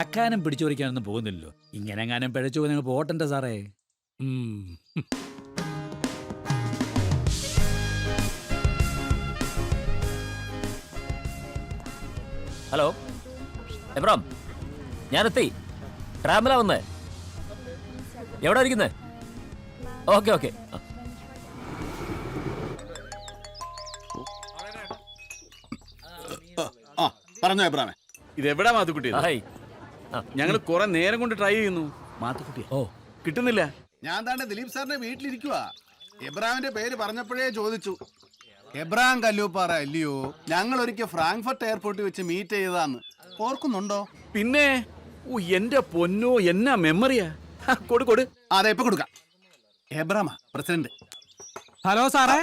കടക്കാനും പിടിച്ചോറിക്കാനൊന്നും പോകുന്നില്ലല്ലോ. ഇങ്ങനെ എങ്ങാനും പിഴച്ചു നിങ്ങൾ പോട്ടണ്ട സാറേ. ഹലോ എബ്രാം, ഞാനെത്തി. ട്രാവലാ വന്നേ. എവിടെ ഇരിക്കുന്നേ? Okay okay. പറഞ്ഞോ എബ്രാമേ. ഇതെവിടാ മാത്തുക്കുട്ടി? ഞങ്ങൾ കുറെ നേരം കൊണ്ട് ട്രൈ ചെയ്യുന്നു. മാത്തുക്കുട്ടി കിട്ടുന്നില്ല. ഞാൻ താണ്ടെ ദിലീപ് സാറിന്റെ വീട്ടിലിരിക്കുക. എബ്രാമിന്റെ പേര് പറഞ്ഞപ്പോഴേ ചോദിച്ചു. എബ്രാം കല്ലൂപ്പാറ അല്ലയോ? ഞങ്ങൾ ഒരിക്കൽ ഫ്രാങ്ക്ഫർട്ട് എയർപോർട്ടിൽ വെച്ച് മീറ്റ് ചെയ്തതാന്ന് ഓർക്കുന്നുണ്ടോ? പിന്നെ എന്റെ പൊന്നോ, എന്നാ മെമ്മറിയാ. കൊടു. അതെ, ഇപ്പൊ കൊടുക്കാം. എബ്രാമാ പ്രസിഡന്റ്. ഹലോ സാറേ.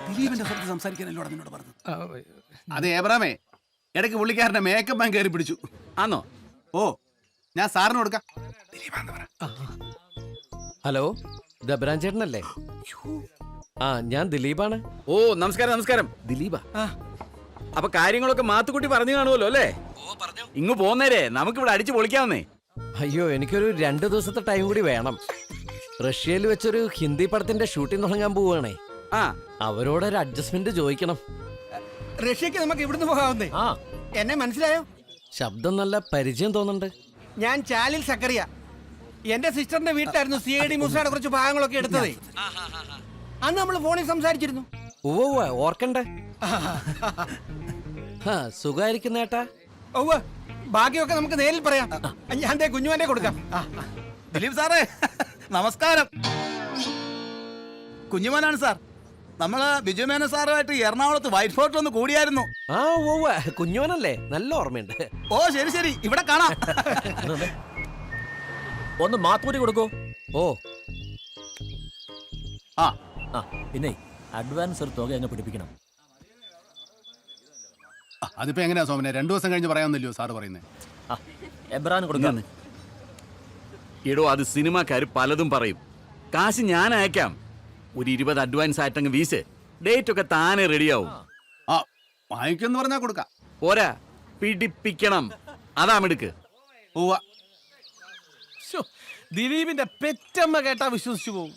ദിലീപിന്റെ സ്ഥലത്ത് സംസാരിക്കാനല്ലോ നിന്നോട് പറഞ്ഞത്. അതെ എബ്രാമേ, ഇടയ്ക്ക് പുള്ളിക്കാരന്റെ മേക്കപ്പ് മാൻ കയറി പിടിച്ചു. ആന്നോ? ഓ, ഞാൻ സാറിന് കൊടുക്കാം. ഹലോ, ദബ്രാൻ ചേട്ടനല്ലേ? ഞാൻ ദിലീപാണ്. ഓ നമസ്കാരം. ദിലീപാ. അപ്പൊ കാര്യങ്ങളൊക്കെ മാത്തുക്കുട്ടി പറഞ്ഞു കാണുമല്ലോ അല്ലേ? ഇങ്ങ് പോന്നേരെ, നമുക്കിവിടെ അടിച്ചു പൊളിക്കാവുന്നേ. അയ്യോ, എനിക്കൊരു 2 ദിവസത്തെ ടൈം കൂടി വേണം. റഷ്യയിൽ വെച്ചൊരു ഹിന്ദി പടത്തിന്റെ ഷൂട്ടിംഗ് തുടങ്ങാൻ പോവുകയാണേ. അവരോടൊരു അഡ്ജസ്റ്റ്മെന്റ് ചോദിക്കണം. റഷ്യക്ക് നമുക്ക് ഇവിടുന്ന് പോകാവുന്നേ. എന്നെ മനസ്സിലായോ? ശബ്ദം നല്ല പരിചയം തോന്നുന്നുണ്ട്. ഞാൻ ചാലിൽ സക്കറിയ. എന്റെ സിസ്റ്ററിന്റെ വീട്ടിലായിരുന്നു CID മൂസയുടെ കുറച്ച് ഭാഗങ്ങളൊക്കെ എടുത്തത്. അന്ന് നമ്മൾ ഫോണിൽ സംസാരിച്ചിരുന്നു. ഓർക്കണ്ടേ? സുഖായിരിക്കുന്നേട്ടാ? ബാക്കിയൊക്കെ നമുക്ക് നേരിൽ പറയാം. ഞാൻ കുഞ്ഞുവന്റെ കൊടുക്കാം. ദിലീപ് സാറേ നമസ്കാരം. കുഞ്ഞുമോനാണ് സാർ. നമ്മള് ബിജുമേനൻ സാറുമായിട്ട് എറണാകുളത്ത് വൈറ്റ് ഫോർട്ടിൽ ഒന്ന് കൂടിയായിരുന്നു. കുഞ്ഞുവനല്ലേ? നല്ല ഓർമ്മയുണ്ട്. ഓ ശരി, ഇവിടെ കാണാം. ഒന്ന് മാത്തൂരി കൊടുക്കോ? പിന്നെ അഡ്വാൻസ് ഒരു തുക അങ്ങ് പിടിപ്പിക്കണം. അതിപ്പോ എങ്ങനെയാ സോമനെ? 2 ദിവസം കഴിഞ്ഞ് പറയാമെന്നല്ലോ സാറ് പറയുന്നത്. എബ്രാൻ കൊടുക്കാന്ന്. എടോ, അത് സിനിമാക്കാര് പലതും പറയും. കാശ് ഞാൻ അയക്കാം. ഒരു 20 അഡ്വാൻസ് ആയിട്ടങ്ങ് വീസ്. ഡേറ്റ് ഒക്കെ താനെ റെഡിയാവും. വാങ്ങിക്കെന്ന് പറഞ്ഞാ കൊടുക്കാം. പോരാ, പിടിപ്പിക്കണം. അതാ മിടുക്ക്. ദിലീപിന്റെ പെറ്റമ്മ കേട്ടാ വിശ്വസിച്ചു പോകും.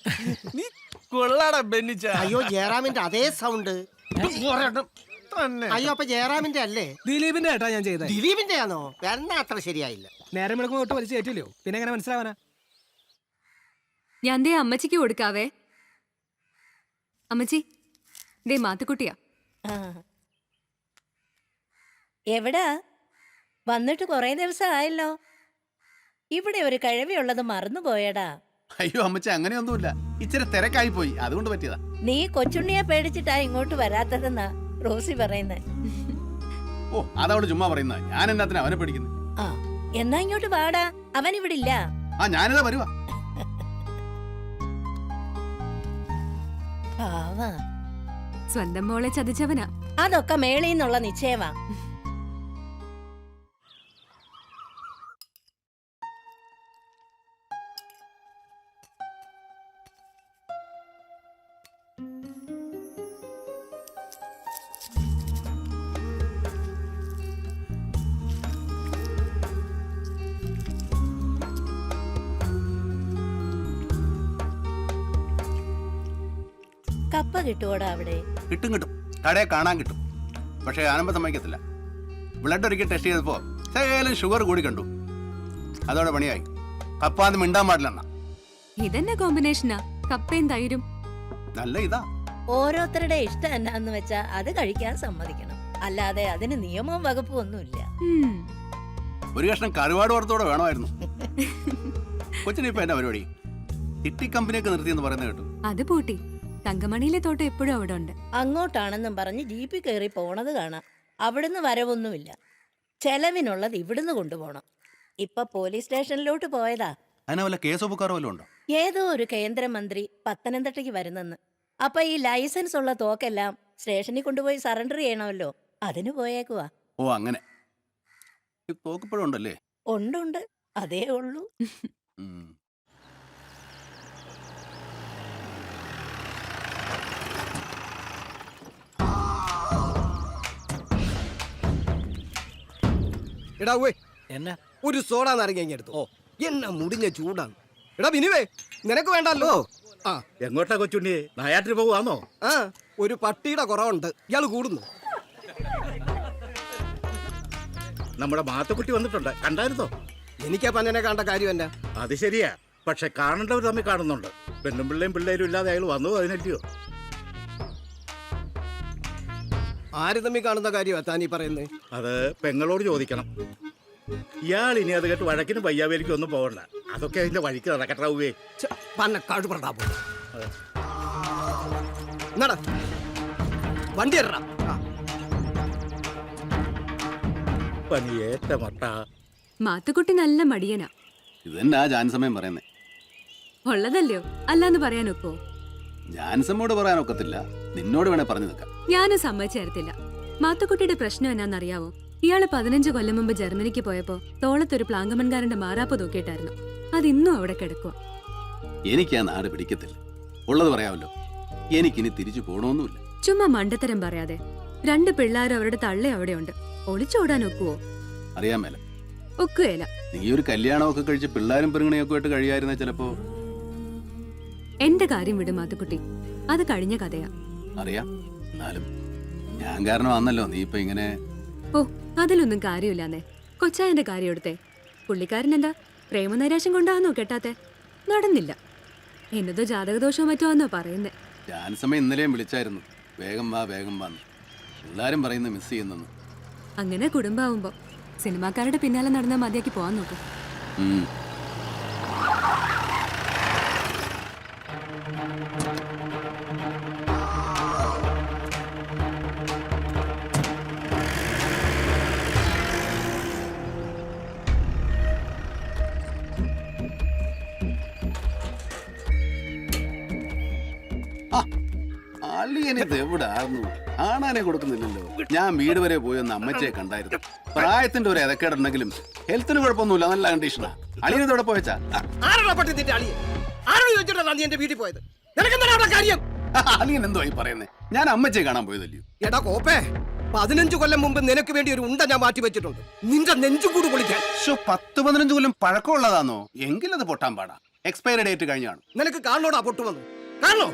നീ കൊള്ളാടാ ബെന്നിച്ച. അയ്യോ, ജയറാമിന്റെ അതേ സൗണ്ട്. അയ്യോ, അപ്പൊ ജയറാമിന്റെ അല്ലേ? ദിലീപിന്റെ കേട്ടാ ഞാൻ ചെയ്തത്. ദിലീപിന്റെ ആണോ? എണ്ണ അത്ര ശരിയായില്ല. നേരം വിളക്കുമ്പോ തൊട്ട് വലിച്ചു കയറ്റില്ലോ. പിന്നെ എങ്ങനെ മനസ്സിലാവാനാ? ഞാൻ ദേ അമ്മച്ചിക്ക് കൊടുക്കാവേ. അമ്മച്ചി, ദേ മാത്തുക്കുട്ടിയാ. എവിടാ? വന്നിട്ട് കൊറേ ദിവസം ആയല്ലോ. ഇവിടെ ഒരു കഴിവുള്ളത് മറന്നുപോയടാ. അയ്യോ അമ്മച്ചി, അങ്ങനെയൊന്നുമില്ല. ഇച്ചിരി തിരക്കായി പോയി, അതുകൊണ്ട് പറ്റിയതാ. നീ കൊച്ചുണ്ണിയെ പേടിച്ചിട്ടാ ഇങ്ങോട്ട് വരാത്തതെന്നാ റോസി പറയുന്നേ. ഓ, അതവള് ചുമ്മാ പറയുന്ന. ഞാൻ എന്നാത്തിനാ അവനെ പേടിക്കുന്നത്? എന്നാ ഇങ്ങോട്ട് വാടാ, അവൻ ഇവിടെ ഇല്ല. ഞാനിതാ വരുവാ. സ്വന്തം മോളെ ചതിച്ചവനാ. അതൊക്കെ മേളീന്നുള്ള നിശ്ചയമാ. കപ്പ കിട്ടുവോടാ അവിടെ? കിട്ടും. കടയെ കാണാൻ കിട്ടും. പക്ഷെ ആനമ്പ സമ്മതിക്കത്തില്ല. ബ്ലഡ് ഒരിക്കൽ ടെസ്റ്റ് ചെയ്തപ്പോ ശകലം ഷുഗർ കൂടി കണ്ടു. അതോടെ പണിയായി. കപ്പാന്ന് മിണ്ടാൻ പാടില്ലെന്ന. ഇതെന്നെ കോമ്പിനേഷനാ, കപ്പയും തൈരും. നല്ല ഇതാ. ഓരോരുത്തരുടെ ഇഷ്ടം എന്നാന്ന് വെച്ചാ അത് കഴിക്കാൻ സമ്മതിക്കണം. അല്ലാതെ അതിന് നിയമവും വകുപ്പും ഒന്നുമില്ല. ഒരു കഷ്ണം കരുവാട് വറുത്തോടെ വേണമായിരുന്നു. കൊച്ചിനിപ്പോ എന്നാ പരിപാടി? ഇട്ടി കമ്പനിയൊക്കെ നിർത്തിയെന്ന് പറയുന്നത് കേട്ടു. അത് പൂട്ടി. തങ്കമണിയിലെ തോട്ടം എപ്പോഴും അവിടെ ഉണ്ട്. അങ്ങോട്ടാണെന്നും പറഞ്ഞ് ജീപ്പിൽ കയറി പോണത് കാണാം. അവിടുന്ന് വരവൊന്നുമില്ല. ചെലവിനുള്ളത് ഇവിടുന്ന് കൊണ്ടുപോകണം. ഇപ്പൊ പോലീസ് സ്റ്റേഷനിലോട്ട് പോയതാ. അതിനെ വല്ല കേസോ ബുക്കാറോ വല്ലതും ഉണ്ടോ? ഏതോ ഒരു കേന്ദ്രമന്ത്രി പത്തനംതിട്ടയ്ക്ക് വരുന്നെന്ന്. അപ്പൊ ഈ ലൈസൻസ് ഉള്ള തോക്കെല്ലാം സ്റ്റേഷനിൽ കൊണ്ടുപോയി സറണ്ടർ ചെയ്യണമല്ലോ. അതിന് പോയേക്കുവാ. ഓ അങ്ങനെ. തോക്കിപ്പോഴും ഉണ്ടല്ലേ? ഉണ്ട്, അതേ ഉള്ളൂ. എടാ ഒരു സോഡ നാരങ്ങ എടുത്തു. എന്നാ മുടിഞ്ഞ ചൂടാണ്. എടാ ബിനുവേ, നിനക്ക് വേണ്ടല്ലോ. ആ എങ്ങോട്ടാ കൊച്ചുണ്ണി? നായാട്ടിന് പോവാന്നോ? ആ ഒരു പട്ടിയുടെ കുറവുണ്ട്, ഇയാള് കൂടുന്നു. നമ്മുടെ മാത്തുക്കുട്ടി വന്നിട്ടുണ്ട്, കണ്ടായിരുന്നോ? എനിക്കാ പന്നനെ കണ്ട കാര്യം എന്നാ? അത് ശരിയാ, പക്ഷെ കാണേണ്ടവർ തമ്മിൽ കാണുന്നുണ്ട്. പെണ്ണും പിള്ളേരും പിള്ളേരും ഇല്ലാതെ അയാൾ വന്നു, അതിനല്ലയോ? ആര് തമ്മി കാണുന്ന കാര്യമാ താനീ പറയുന്നേ? അത് പെങ്ങളോട് ചോദിക്കണം. ഇയാൾ ഇനി അത് കേട്ട് വഴക്കിനും പയ്യാവേലിക്കും ഒന്നും പോകണ്ട. അതൊക്കെ അതിന്റെ വഴിക്ക് നടക്കട്ടാവേ. പന്ന കഴുപടാ പോ. എന്നാടാ വണ്ടി ഇറ. പനിയേറ്റ മട്ട. മാത്തുക്കുട്ടി നല്ല മടിയനാ. ഇതെന്നാ ജാൻസമയം പറയുന്നേ? ഉള്ളതല്ലയോ, അല്ലാന്ന് പറയാനൊക്കോ? ജാൻസമ്മോട് പറയാനൊക്കത്തില്ല, നിന്നോട് വേണേ പറഞ്ഞു നിൽക്കാം. ഞാനും സമ്മതിച്ചേരത്തില്ല. മാത്തുക്കുട്ടിയുടെ പ്രശ്നം എന്നാന്നറിയാവോ? ഇയാള് 15 കൊല്ലം മുമ്പ് ജർമ്മനിക്ക് പോയപ്പോ തോളത്തൊരു പ്ലാങ്കമൻകാരന്റെ മാറാപ്പ് തൂക്കിയിട്ടായിരുന്നു. അതിന്നും അവിടെ കിടക്കുക. എനിക്ക് ആ നാട് പിടിക്കത്തില്ല, ഉള്ളത് പറയാമല്ലോ. എനിക്കിനി തിരിച്ചു പോകണമെന്നുമില്ല. ചുമ്മാ മണ്ടത്തരം പറയാതെ. 2 പിള്ളേരും അവരുടെ തള്ളെ അവിടെയുണ്ട്. ഒളിച്ചോടാൻ ഒക്കുവോ? അറിയാൻ മേല. ഒക്കുകയില്ല. നീ ഒരു കല്യാണമൊക്കെ കഴിച്ച് പിള്ളേരും പെരുങ്ങണിയൊക്കെ ആയിട്ട് കഴിയായിരുന്ന ചിലപ്പോ. എന്റെ കാര്യം വിടും മാത്തുക്കുട്ടി, അത് കഴിഞ്ഞ കഥയാ. അറിയാം, എന്നാലും ഞാൻ കാരണമാണല്ലോ നീ ഇപ്പൊ ഇങ്ങനെ. ഓ, അതിലൊന്നും കാര്യമില്ലാന്നേ. കൊച്ചായന്റെ കാര്യം എടുത്തേ. പുള്ളിക്കാരൻ എന്താ പ്രേമനൈരാശ്യം കൊണ്ടാന്നോ കെട്ടാത്തെ? നടന്നില്ല. എന്നതോ ജാതകദോഷമോ മറ്റോ ആന്നോ പറയുന്നേ. ജാൻസമ്മ ഇന്നലെയും വിളിച്ചായിരുന്നു, വേഗം വാ വേഗം വാന്ന്. എല്ലാരും പറയുന്നു മിസ് ചെയ്യുന്നെന്ന്. അങ്ങനെ കുടുംബാവുമ്പോ സിനിമാക്കാരുടെ പിന്നാലെ നടന്നാൽ മതിയാക്കി പോവാൻ നോക്കും. അളിയനിത് എവിടായിരുന്നു? ആണാനെ കൊടുക്കുന്നില്ലല്ലോ. ഞാൻ വീട് വരെ പോയി ഒന്ന് അമ്മച്ചയെ കണ്ടായിരുന്നു. പ്രായത്തിന്റെ ഒരു ഇതക്കേടുണ്ടെങ്കിലും ഹെൽത്തിന് കുഴപ്പമൊന്നുമില്ല, നല്ല കണ്ടീഷനാ. അളിയനതോടെ പോയച്ചാ വീട്ടിൽ പോയത് കാര്യം? അളിയൻ എന്തോ ഈ പറയുന്നേ? ഞാൻ അമ്മച്ചയെ കാണാൻ പോയതല്ലയോ. എടാ കോപ്പേ, 15 കൊല്ലം മുമ്പ് നിനക്ക് വേണ്ടി ഒരു ഉണ്ട ഞാൻ മാറ്റി വെച്ചിട്ടുണ്ട്, നിന്റെ നെഞ്ചുകൂട് പൊളിക്കാൻ. 10-15 കൊല്ലം പഴക്കമുള്ളതാണോ? എങ്കിലത് പൊട്ടാൻ പാടാ. എക്സ്പയറി ഡേറ്റ് കഴിഞ്ഞാണ്. നിനക്ക് കാണണോടാ പൊട്ടുവന്നു? കാണണോ?